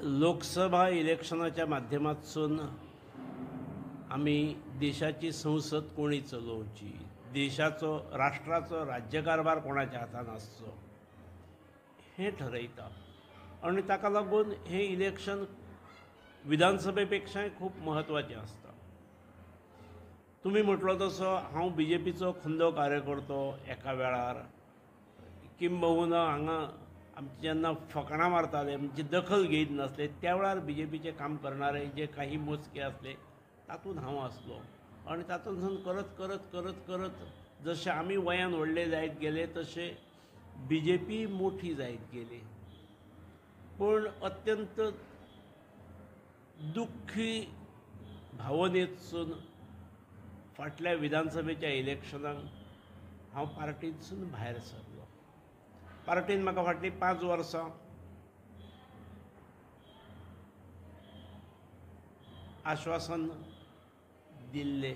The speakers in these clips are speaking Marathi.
लोकसभा इलेक्शनाच्या माध्यमातून आम्ही देशाची संसद कोणी चलोवची, देशाचो राष्ट्राचो राज्यकारभार कोणाच्या हातान आसचो हे ठरयता. आणि ताका लागून हे इलेक्शन विधानसभेपेक्षाय खूप महत्वाचें आसता. तुम्ही म्हटलो तसो हांव बीजेपीचो खंदो कार्यकर्तो एका वेळार, किंबहुना हांगा आमचे जेन्ना फकाणां मारताले म्हणजे दखल घेयत नासले त्या वेळार बीजेपीचे काम करणारे जे काही मोजके असले तातूंत हांव आसलो. आणि तातूंतसून करत करत करत करत जशे आमी वयान व्हडले जायत गेले तशे बीजेपी मोठी जायत गेली. पण अत्यंत दुख्खी भावनेतसून फाटल्या विधानसभेच्या इलेक्शनाक हांव पार्टींतसून भायर सरलो. पार्टीन म्हाका फाटलीं 5 वर्सां आश्वासन दिल्लें,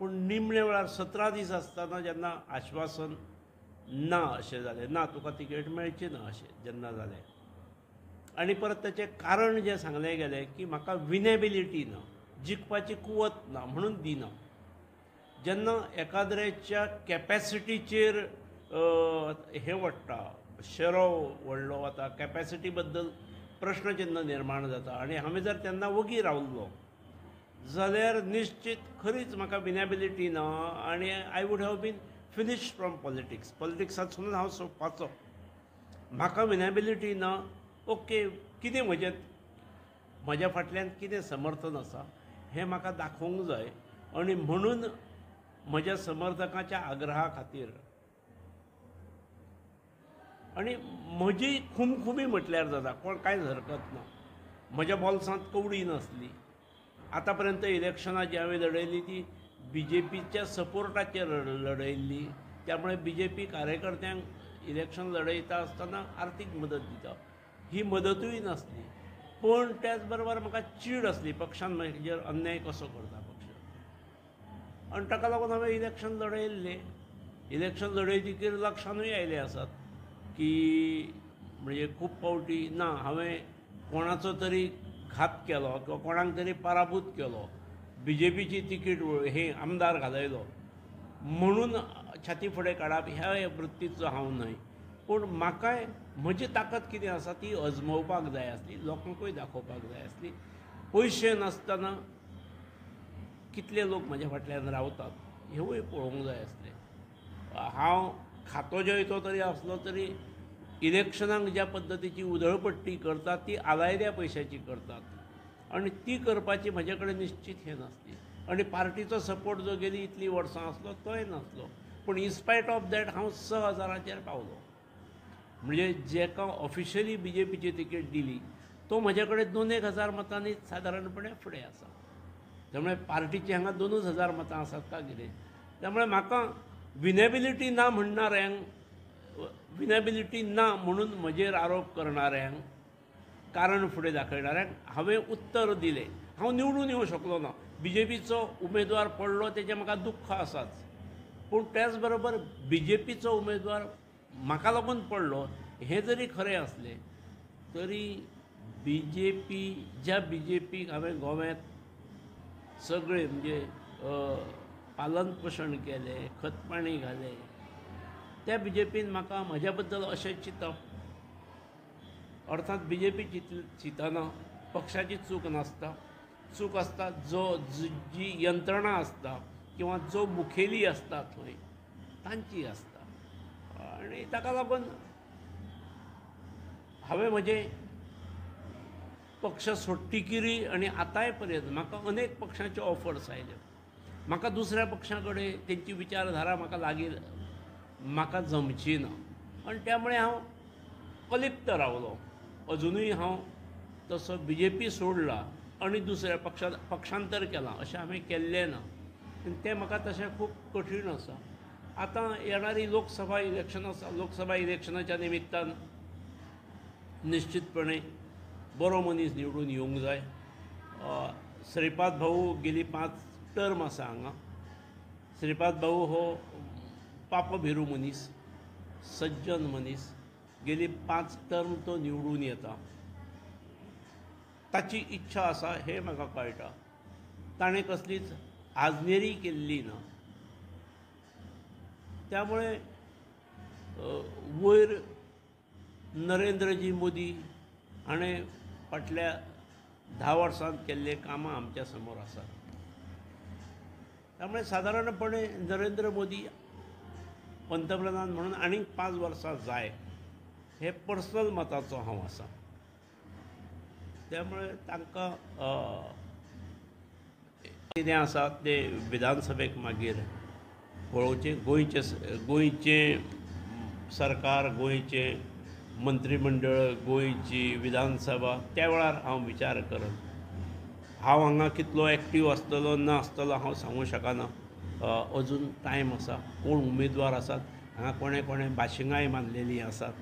पूण निमण्या वेळार 17 दीस आसतना जेन्ना आश्वासन ना अशें जालें, ना तुका तिकेट मेळची ना अशें जेन्ना जालें, आनी परत ताचें कारण जें सांगलें गेलें की म्हाका विनेबिलिटी ना, जिखपाची कुवत ना म्हणून दिना. जेन्ना एकाद्रेच्या कॅपॅसिटीचेर हे वडटा, शेरो व्हडलो वता, कॅपॅसिटी बद्दल प्रश्नचिन्ह निर्माण जाता. आनी हांवें जर तेन्ना वगी रावल्लो जाल्यार निश्चित खरीच म्हाका विनेबिलिटी ना आनी I would have been finished from politics. पॉलिटिक्सांतसून हांव सोंपपाचो. म्हाका विनेबिलिटी ना, ओके, कितें म्हज्या फाटल्यान कितें समर्थन आसा हें म्हाका दाखोवंक जाय. आनी म्हणून म्हज्या समर्थकांच्या आग्रहा खातीर आनी म्हजी खुमखुमी म्हटल्यार जाता, कोण कांयच हरकत ना. म्हज्या बोल्सांत कवडी नासली. आतां पर्यंत इलेक्शनां जी हांवें लडयली ती बीजेपीच्या सपोर्टाचेर लडयल्ली. त्यामुळे बीजेपी कार्यकर्त्यांक इलेक्शन लडयता आसतना आर्थीक मदत दिता, ही मदतूय नासली. पण त्याच बरोबर म्हाका चीड आसली पक्षान म्हजेर अन्याय कसो करता पक्ष. आनी ताका लागून हांवें इलेक्शन लडयल्लें. इलेक्शन लडयतकीर लक्षानूय आयले आसात की म्हणजे खूब फावटी ना हांवें कोणाचो तरी घात केलो किंवा कोणाक तरी पराभूत केलो, बीजेपीची तिकीट हे आमदार घालयलो म्हणून छाती फुडें काडप ह्या वृत्तीचो हांव न्हय. पूण म्हाकाय म्हजी ताकद कितें आसा ती अजमावपाक जाय आसली, लोकांकूय दाखोवपाक जाय आसली. पयशे नासतना कितले लोक म्हज्या फाटल्यान रावतात हेवूय पळोवंक जाय आसलें. हांव खातो जेयतो तरी आसलो तरी इलेक्शनाक ज्या पद्दतीची उधळपट्टी करतात ती आलायल्या पयशांची करतात आनी ती करपाची म्हजे कडेन निश्चित हें नासली. आनी पार्टीचो सपोर्ट जो गेली इतलीं वर्सां आसलो तोय नासलो. पूण इन्स्पायट ऑफ दॅट हांव 6,000चेर पावलो. म्हणजे जेका ऑफिशियली बीजेपीची तिकेट दिली तो म्हजे कडेन 2,000 मतांनी सादारणपणे फुडें आसा. त्यामुळे पार्टीची हांगा 2,000 मतां आसात काय कितें. त्यामुळे म्हाका विनेबिलिटी ना म्हणणाऱ्यांक, विनेबिलिटी ना म्हणून म्हजेर आरोप करणाऱ्यांक, कारण फुडें दाखयणाऱ्यांक हांवें उत्तर दिलें. हांव निवडून येवंक शकलो ना, बीजेपीचो उमेदवार पडलो तेजें म्हाका दुख्ख आसाच. पूण त्याच बरोबर बीजेपीचो उमेदवार म्हाका लागून पडलो हें जरी खरें आसलें तरी ज्या बीजेपीक हांवें गोव्यांत सगळें म्हणजे पालन पोशण केलें, खतपाणी घालें, त्या बीजेपीन म्हाका म्हज्या बद्दल अशें चिंतप. अर्थात बीजेपी चिंतना पक्षाची चूक नासता. चूक आसता जी यंत्रणा आसता किंवा जो मुखेली आसता थंय तांची आसता. आनी ताका लागून हांवें म्हजे पक्ष सोडटकीरय आनी आतांय पर्यंत म्हाका अनेक पक्षांच्यो ऑफर्स आयल्यो. म्हाका दुसऱ्या पक्षां कडेन तेंची विचारधारा म्हाका लागीं म्हाका जमची ना आनी त्यामुळे हांव अलिप्त रावलो. अजुनूय हांव तसो बीजेपी सोडला आनी दुसऱ्या पक्षांतर केलां अशें हांवें केल्लें ना. तें म्हाका तशें खूब कठीण आसा. आतां येणारी लोकसभा इलेक्शन आसा. लोकसभा इलेक्शनाच्या निमित्तान निश्चितपणे बरो मनीस निवडून येवंक जाय. श्रीपाद भाऊ गेली 5 टर्म आसा हांगा. श्रीपाद भाऊ हो पापभिरू मनीस, सज्जन मनीस. गेली 5 टर्म तो निवडून येता ताची इच्छा आसा हें म्हाका कळटा. ताणें कसलीच आजनेरी केल्ली ना. त्यामुळे वयर नरेंद्रजी मोदी हाणें फाटल्या 10 वर्सांत केल्ले कामां आमच्या समोर आसात. त्यामुळे सादारणपणे नरेंद्र मोदी पंतप्रधान म्हणून आनीक 5 वर्सां जाय हे पर्सनल मताचो हांव आसा. त्यामुळे तांकां कितें आसा ते विधानसभेक मागीर पळोवचें. गोंयचें सरकार, गोंयचें मंत्रिमंडळ, गोंयची विधानसभा त्या वेळार हांव विचार करन. हांव हांगा कितलो एक्टीव आसतलो ना आसतलो हांव सांगूं शकना. अजून टायम आसा. कोण उमेदवार आसात हांगा कोणे कोणे भाशिंगाय मानलेलीं आसात.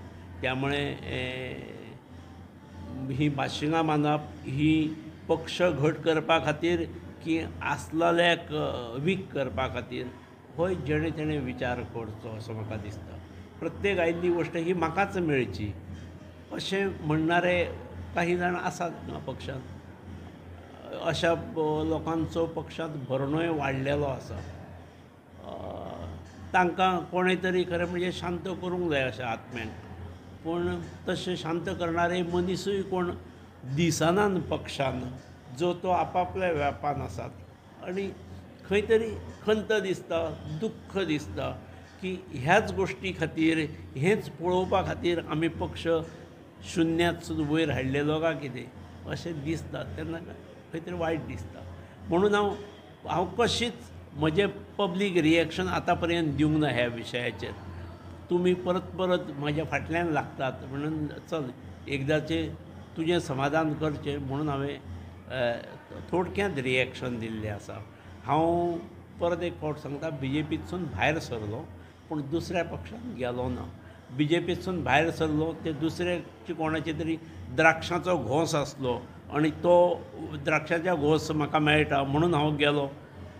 त्यामुळे ही भाशिंगां मानप ही पक्ष घट करपा खातीर की आसलेल्याक वीक करपा खातीर हो जेणे तेणें विचार करचो असो म्हाका दिसता. प्रत्येक आयिल्ली गोश्ट ही म्हाकाच मेळची अशें म्हणणारे काही जाण आसात पक्षांत. अशा लोकांचो पक्षांत भरणोय वाडलेलो आसा. तांकां कोणें तरी खरें म्हणजे शांत करूंक जाय अशें आत्म्यान. पूण तशें शांत करणारे मनीसूय कोण दिसनान पक्षान, जो तो आपापल्या व्यापान आसात. आनी खंय तरी खंत दिसता, दुख्ख दिसता की ह्याच गोश्टी खातीर हेंच पळोवपा खातीर आमी पक्ष शुन्यांत सुद्दां वयर हाडलेलो काय कितें अशें दिसता. तेन्ना खंय तरी वायट दिसता. म्हणून हांव कशीच म्हजें पब्लीक रिएक्शन आतां पर्यंत दिवंक ना ह्या विशयाचेर. तुमी परत परत म्हज्या फाटल्यान लागतात म्हणून चल एकदाचें तुजें समाधान करचें म्हणून हांवें थोडक्यांत रिएक्शन दिल्लें आसा. हांव परत एक फावट सांगता, BJPसून भायर सरलो पूण दुसऱ्या पक्षांत गेलो ना. BJPसून भायर सरलो ते दुसऱ्याची कोणाचे तरी द्राक्षाचो घोंस आसलो आनी तो द्राक्षाच्या घोंस म्हाका मेळटा म्हणून हांव गेलो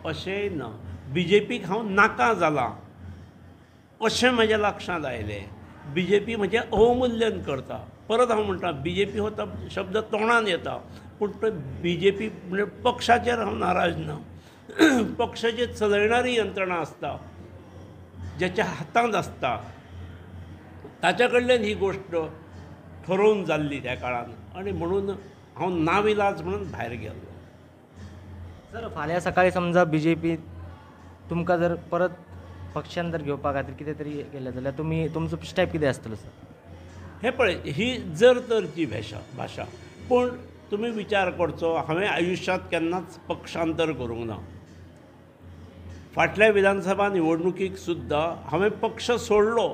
अशेंय ना. BJPक हांव नाका जालां अशें म्हज्या लक्षांत आयलें. BJP म्हजें अवमुल्यन करता. परत हांव म्हणटा BJP हो शब्द तोंडान येता पूण तो BJP म्हणजे पक्षाचेर हांव नाराज ना. पक्षाची चलयणारी यंत्रणा आसता, ज्याच्या हातांत आसता, ताच्या कडल्यान ही गोश्ट ठरोवन जाल्ली त्या काळान. आनी म्हणून हांव नाविलाज म्हणून भायर गेल्लो. सर फाल्यां सकाळी समजा BJP तुमकां जर परत पक्षान जर घेवपा खातीर कितें तरी केलें जाल्यार तुमचो स्टेप कितें आसतलो सर? हे पळय ही जर तरची भाशा. पूण तुमी विचार करचो, हांवें आयुश्यांत केन्नाच पक्षांतर करूंक ना. फाटल्या विधानसभा निवडणुकीक सुद्दां हांवें पक्ष सोडलो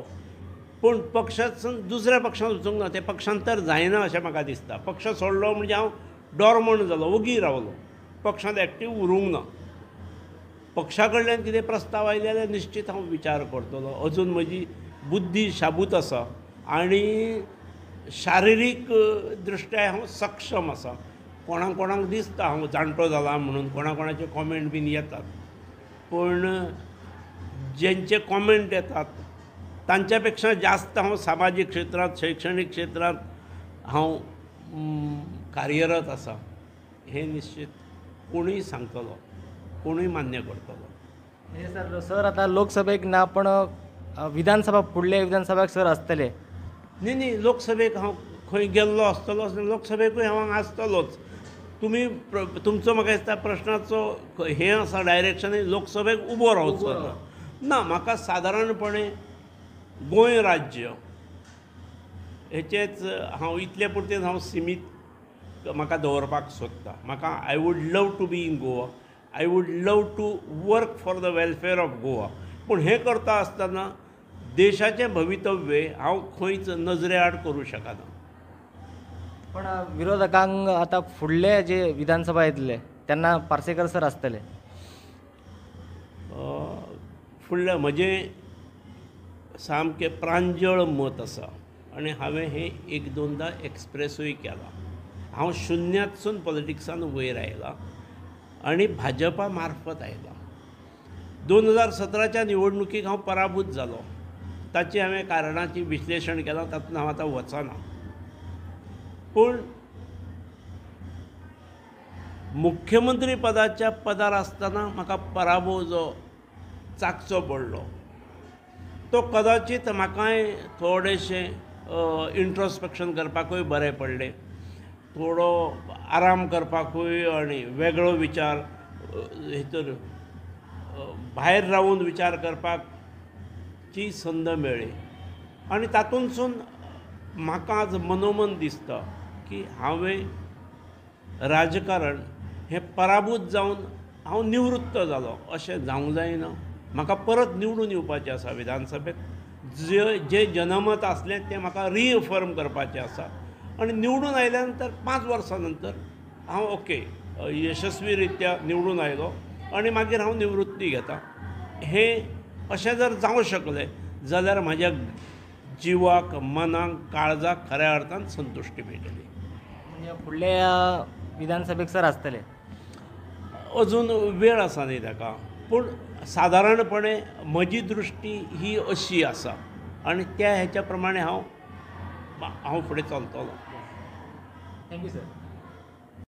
पूण पक्षासून दुसऱ्या पक्षांत वचूंक ना. तें पक्षांतर जायना अशें म्हाका दिसता. पक्ष सोडलो म्हणजे हांव डॉर्मंट जालो, ओगी रावलो, पक्षांत एक्टीव उरूंक ना. पक्षा कडल्यान कितें प्रस्ताव आयले जाल्यार निश्चित हांव विचार करतलो. अजून म्हजी बुद्धी शाबूत आसा आनी शारिरीक दृश्ट्या हांव सक्षम आसा. कोणाक दिसता हांव जाणटो जाला म्हणून, कोणाचे कॉमेंट बीन येतात. पूण जेंचे कॉमेंट येतात तांच्या पेक्षा जास्त हांव सामाजीक क्षेत्रांत, शैक्षणीक क्षेत्रांत हांव कार्यरत आसा हें निश्चित कोणूय सांगतलो, कोणूय मान्य करतलो. हे सर आतां लोकसभेक ना पण विधानसभा फुडले विधानसभाक सर आसतले. न्ही लोकसभेक हांव खंय गेल्लो आसतलो, लोकसभेकूय हांव हांगा आसतलोच. तुमी तुमचो म्हाका दिसता प्रश्नाचो हें आसा डायरेक्शन लोकसभेक उबो रावचो ना. म्हाका सादारणपणे गोंय राज्य हेचेच हांव इतले पुरतेच हांव सीमीत म्हाका दवरपाक सोदता. म्हाका I would love to be in Goa. I would love to work for the welfare of Goa. पूण हें करता आसतना देशाचें भवितव्य हांव खंयच नजरे आड करूं शकना. पण विरोधकांक आतां फुडले जे विधानसभा येतले तेन्ना पार्सेकर सर आसतले. फुडलें म्हजें सामकें प्रांजळ मत आसा आनी हांवें हें एक दोनदां एक्सप्रेसूय केलां. हांव शुन्यांतसून पॉलिटिक्सान वयर आयलां आनी भाजपा मार्फत आयलां. 2017च्या निवडणुकीक हांव पराभूत जालो. ताची हांवें कारणाची विश्लेशण केलां, तातूंत हांव आतां वचना. पूण मुख्यमंत्री पदाच्या पदार आसतना म्हाका पराभव जो चाखचो पडलो तो कदाचित म्हाकाय थोडेशें इंट्रोस्पेक्शन करपाकूय बरें पडलें, थोडो आराम करपाकूय आनी वेगळो विचार हेतूर भायर रावून विचार करपाची संद मेळ्ळी आनी तातूंतसून म्हाका आज मनोमन दिसता की हांवें राजकारण हें पराभूत जावन हांव निवृत्त जालो अशें जावंक जायना. म्हाका परत निवडून येवपाचें आसा विधानसभेत. जे जनमत आसलें तें म्हाका रिअफर्म करपाचें आसा आनी निवडून आयल्या नंतर 5 वर्सां नंतर हांव ओके यशस्वी रित्या निवडून आयलो आनी मागीर हांव निवृत्ती घेता. हें अशें जर जावं शकलें जाल्यार म्हाज्या जिवाक, मनाक, काळजाक खऱ्या अर्थान संतुश्टी मेळटली. म्हणजे फुडल्या विधानसभेक सर आसतले? अजून वेळ आसा न्ही ताका, पूण सादारणपणे म्हजी दृश्टी ही अशी आसा आनी त्या हेच्या प्रमाणे हांव फुडें चलतलो. Thank you sir.